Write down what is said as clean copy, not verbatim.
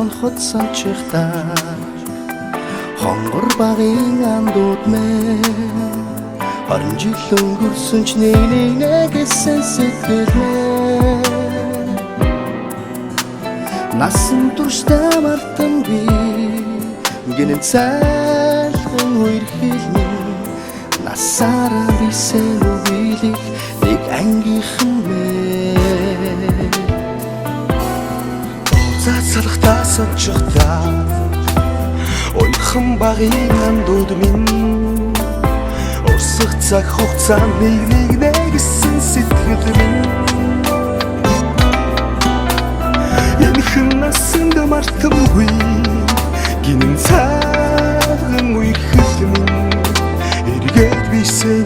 сонхот санчихтаа хонгор багын андууд мэн харин жил өнгөрсөн ч нэг гэсэн сэтгэл мэн насан туршдаа мартан би гинэн цайлган үерхэлнэ насаараа бисэн үгийлэх нэг ангийнхан мэн цацалхтаа сончихтаа ойрхон багын андууд минь урсах цаг хугацаанд нэг нэгсэн сэтгэл минь энэхэн насанд мартамгүй гинэн цайлган үерхэл минь эргээд бисэн